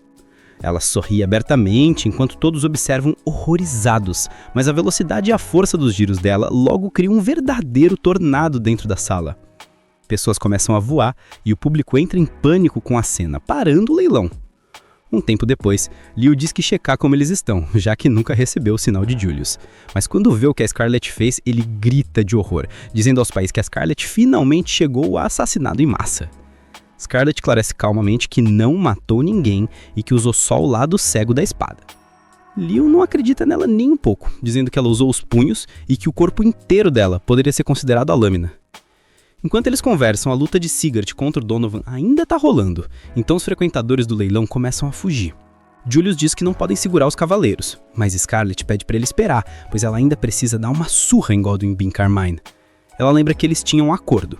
Ela sorri abertamente enquanto todos observam horrorizados, mas a velocidade e a força dos giros dela logo criam um verdadeiro tornado dentro da sala. Pessoas começam a voar e o público entra em pânico com a cena, parando o leilão. Um tempo depois, Liu diz que checar como eles estão, já que nunca recebeu o sinal de Julius. Mas quando vê o que a Scarlett fez, ele grita de horror, dizendo aos pais que a Scarlett finalmente chegou a assassinado em massa. Scarlett esclarece calmamente que não matou ninguém e que usou só o lado cego da espada. Liu não acredita nela nem um pouco, dizendo que ela usou os punhos e que o corpo inteiro dela poderia ser considerado a lâmina. Enquanto eles conversam, a luta de Sigurd contra o Donovan ainda tá rolando, então os frequentadores do leilão começam a fugir. Julius diz que não podem segurar os cavaleiros, mas Scarlett pede para ele esperar, pois ela ainda precisa dar uma surra em Godwyn Bin Carmine. Ela lembra que eles tinham um acordo,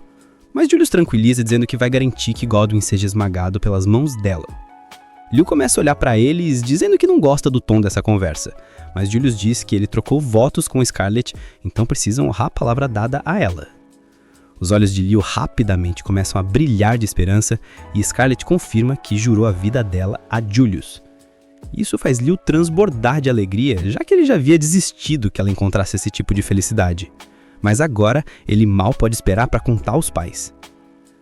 mas Julius tranquiliza dizendo que vai garantir que Godwyn seja esmagado pelas mãos dela. Liu começa a olhar para eles, dizendo que não gosta do tom dessa conversa, mas Julius diz que ele trocou votos com Scarlett, então precisam honrar a palavra dada a ela. Os olhos de Liu rapidamente começam a brilhar de esperança e Scarlett confirma que jurou a vida dela a Julius. Isso faz Liu transbordar de alegria, já que ele já havia desistido que ela encontrasse esse tipo de felicidade. Mas agora ele mal pode esperar para contar aos pais.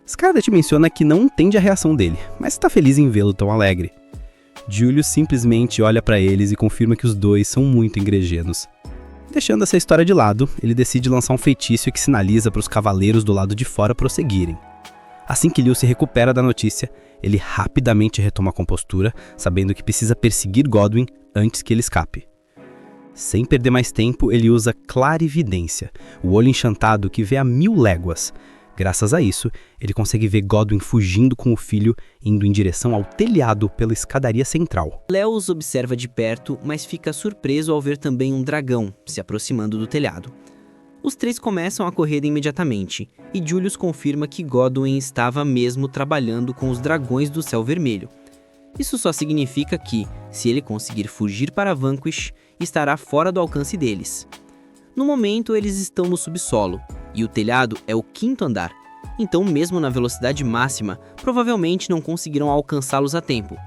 Scarlett menciona que não entende a reação dele, mas está feliz em vê-lo tão alegre. Julius simplesmente olha para eles e confirma que os dois são muito engrejenos. Deixando essa história de lado, ele decide lançar um feitiço que sinaliza para os cavaleiros do lado de fora prosseguirem. Assim que Liu se recupera da notícia, ele rapidamente retoma a compostura, sabendo que precisa perseguir Godwyn antes que ele escape. Sem perder mais tempo, ele usa clarividência, o olho enchantado que vê a 1000 léguas. Graças a isso, ele consegue ver Godwyn fugindo com o filho, indo em direção ao telhado pela escadaria central. Léo os observa de perto, mas fica surpreso ao ver também um dragão se aproximando do telhado. Os três começam a correr imediatamente, e Julius confirma que Godwyn estava mesmo trabalhando com os dragões do Céu Vermelho. Isso só significa que, se ele conseguir fugir para Vanquish, estará fora do alcance deles. No momento, eles estão no subsolo, e o telhado é o 5º andar, então mesmo na velocidade máxima, provavelmente não conseguirão alcançá-los a tempo.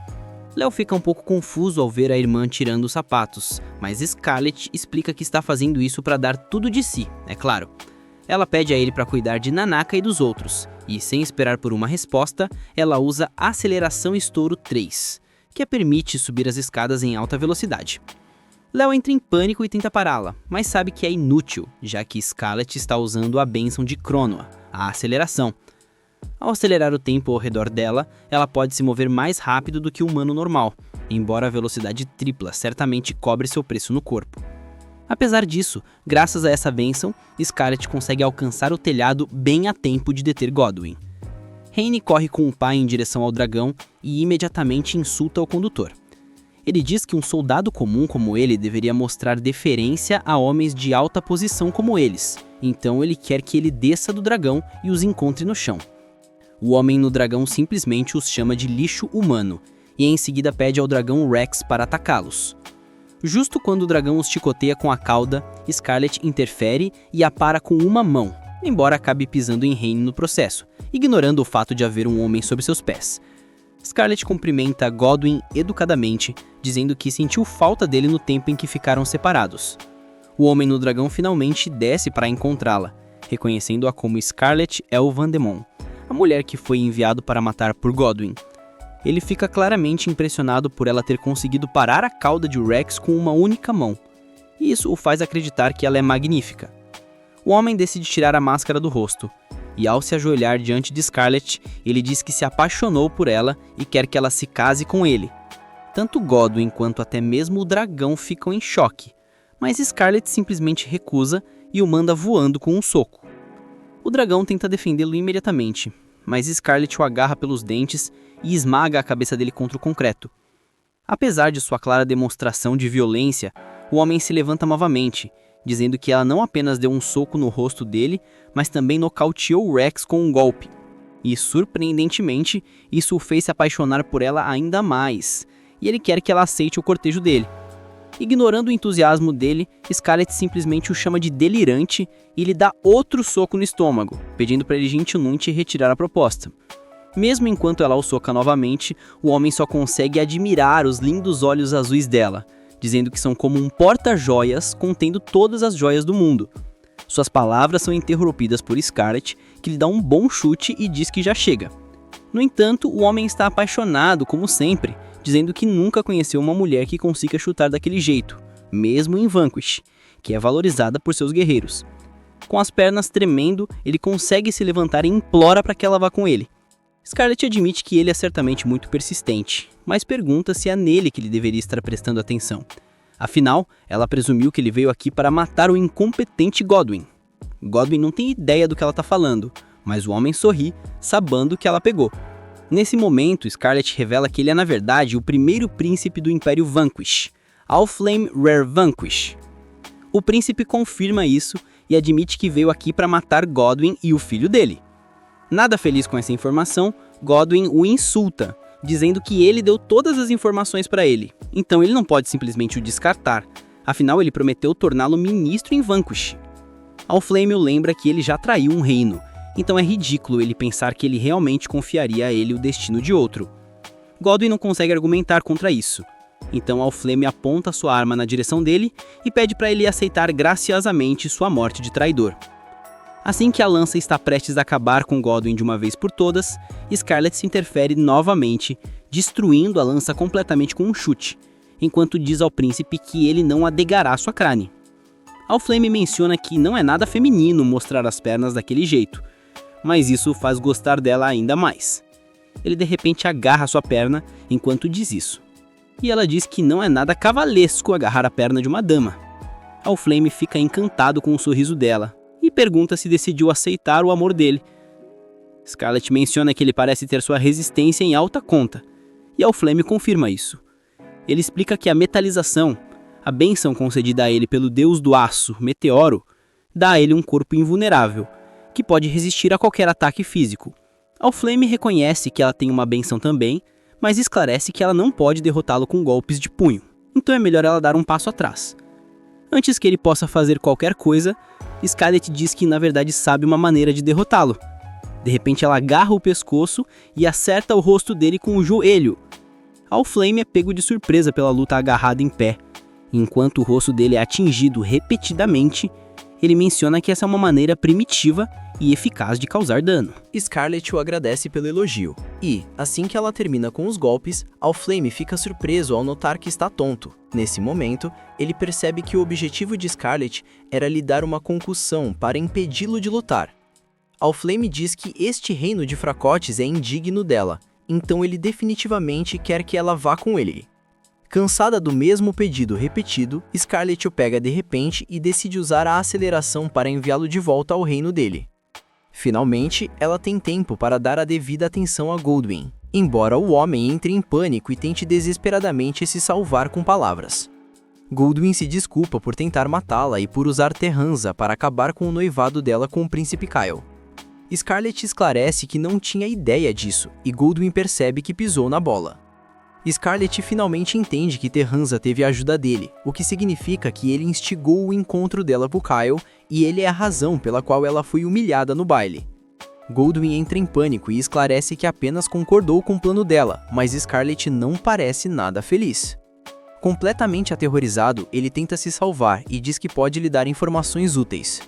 Léo fica um pouco confuso ao ver a irmã tirando os sapatos, mas Scarlett explica que está fazendo isso para dar tudo de si, é claro. Ela pede a ele para cuidar de Nanaka e dos outros, e sem esperar por uma resposta, ela usa Aceleração Estouro 3, que a permite subir as escadas em alta velocidade. Léo entra em pânico e tenta pará-la, mas sabe que é inútil, já que Scarlett está usando a bênção de Cronoa, a aceleração. Ao acelerar o tempo ao redor dela, ela pode se mover mais rápido do que o humano normal, embora a velocidade tripla certamente cobre seu preço no corpo. Apesar disso, graças a essa bênção, Scarlett consegue alcançar o telhado bem a tempo de deter Godwyn. Raine corre com o pai em direção ao dragão e imediatamente insulta o condutor. Ele diz que um soldado comum como ele deveria mostrar deferência a homens de alta posição como eles, então ele quer que ele desça do dragão e os encontre no chão. O homem no dragão simplesmente os chama de lixo humano, e em seguida pede ao dragão Rex para atacá-los. Justo quando o dragão os chicoteia com a cauda, Scarlett interfere e a para com uma mão, embora acabe pisando em Raine no processo, ignorando o fato de haver um homem sob seus pés. Scarlett cumprimenta Godwyn educadamente, dizendo que sentiu falta dele no tempo em que ficaram separados. O homem no dragão finalmente desce para encontrá-la, reconhecendo-a como Scarlett El Vandemon, a mulher que foi enviado para matar por Godwyn. Ele fica claramente impressionado por ela ter conseguido parar a cauda de Rex com uma única mão, e isso o faz acreditar que ela é magnífica. O homem decide tirar a máscara do rosto, e ao se ajoelhar diante de Scarlett, ele diz que se apaixonou por ela e quer que ela se case com ele. Tanto Godwyn quanto até mesmo o dragão ficam em choque, mas Scarlett simplesmente recusa e o manda voando com um soco. O dragão tenta defendê-lo imediatamente, mas Scarlett o agarra pelos dentes e esmaga a cabeça dele contra o concreto. Apesar de sua clara demonstração de violência, o homem se levanta novamente, dizendo que ela não apenas deu um soco no rosto dele, mas também nocauteou Rex com um golpe. E, surpreendentemente, isso o fez se apaixonar por ela ainda mais, e ele quer que ela aceite o cortejo dele. Ignorando o entusiasmo dele, Scarlett simplesmente o chama de delirante e lhe dá outro soco no estômago, pedindo para ele gentilmente retirar a proposta. Mesmo enquanto ela o soca novamente, o homem só consegue admirar os lindos olhos azuis dela, dizendo que são como um porta-joias contendo todas as joias do mundo. Suas palavras são interrompidas por Scarlett, que lhe dá um bom chute e diz que já chega. No entanto, o homem está apaixonado, como sempre, dizendo que nunca conheceu uma mulher que consiga chutar daquele jeito, mesmo em Vanquish, que é valorizada por seus guerreiros. Com as pernas tremendo, ele consegue se levantar e implora para que ela vá com ele. Scarlett admite que ele é certamente muito persistente, mas pergunta se é nele que ele deveria estar prestando atenção. Afinal, ela presumiu que ele veio aqui para matar o incompetente Godwyn. Godwyn não tem ideia do que ela está falando, mas o homem sorri, sabendo que ela pegou. Nesse momento, Scarlett revela que ele é na verdade o primeiro príncipe do Império Vanquish, Allflame Rare Vanquish. O príncipe confirma isso e admite que veio aqui para matar Godwyn e o filho dele. Nada feliz com essa informação, Godwyn o insulta, dizendo que ele deu todas as informações para ele, então ele não pode simplesmente o descartar, afinal ele prometeu torná-lo ministro em Vanquish. Allflame o lembra que ele já traiu um reino, então é ridículo ele pensar que ele realmente confiaria a ele o destino de outro. Godwyn não consegue argumentar contra isso, então Allflame aponta sua arma na direção dele e pede para ele aceitar graciosamente sua morte de traidor. Assim que a lança está prestes a acabar com Godwyn de uma vez por todas, Scarlett se interfere novamente, destruindo a lança completamente com um chute, enquanto diz ao príncipe que ele não adegará sua crânie. Allflame menciona que não é nada feminino mostrar as pernas daquele jeito, mas isso o faz gostar dela ainda mais. Ele de repente agarra sua perna enquanto diz isso, e ela diz que não é nada cavalesco agarrar a perna de uma dama. Allflame fica encantado com o sorriso dela, e pergunta se decidiu aceitar o amor dele. Scarlett menciona que ele parece ter sua resistência em alta conta, e Allflame confirma isso. Ele explica que a metalização, a bênção concedida a ele pelo deus do aço, Meteoro, dá a ele um corpo invulnerável, que pode resistir a qualquer ataque físico. Allflame reconhece que ela tem uma bênção também, mas esclarece que ela não pode derrotá-lo com golpes de punho, então é melhor ela dar um passo atrás. Antes que ele possa fazer qualquer coisa, Scarlett diz que na verdade sabe uma maneira de derrotá-lo. De repente ela agarra o pescoço e acerta o rosto dele com o joelho. Allflame é pego de surpresa pela luta agarrado em pé. Enquanto o rosto dele é atingido repetidamente, ele menciona que essa é uma maneira primitiva e eficaz de causar dano. Scarlett o agradece pelo elogio, e, assim que ela termina com os golpes, Allflame fica surpreso ao notar que está tonto. Nesse momento, ele percebe que o objetivo de Scarlett era lhe dar uma concussão para impedi-lo de lutar. Allflame diz que este reino de fracotes é indigno dela, então ele definitivamente quer que ela vá com ele. Cansada do mesmo pedido repetido, Scarlett o pega de repente e decide usar a aceleração para enviá-lo de volta ao reino dele. Finalmente, ela tem tempo para dar a devida atenção a Godwyn, embora o homem entre em pânico e tente desesperadamente se salvar com palavras. Godwyn se desculpa por tentar matá-la e por usar Terranza para acabar com o noivado dela com o príncipe Kyle. Scarlett esclarece que não tinha ideia disso, e Godwyn percebe que pisou na bola. Scarlett finalmente entende que Terranza teve a ajuda dele, o que significa que ele instigou o encontro dela com Kyle e ele é a razão pela qual ela foi humilhada no baile. Godwyn entra em pânico e esclarece que apenas concordou com o plano dela, mas Scarlett não parece nada feliz. Completamente aterrorizado, ele tenta se salvar e diz que pode lhe dar informações úteis.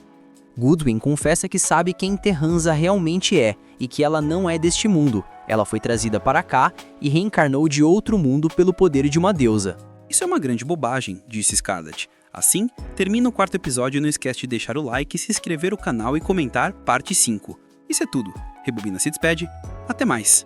Godwyn confessa que sabe quem Terranza realmente é e que ela não é deste mundo. Ela foi trazida para cá e reencarnou de outro mundo pelo poder de uma deusa. Isso é uma grande bobagem, disse Scarlett. Assim, termina o quarto episódio e não esquece de deixar o like, se inscrever no canal e comentar parte 5. Isso é tudo. Rebobina se despede. Até mais.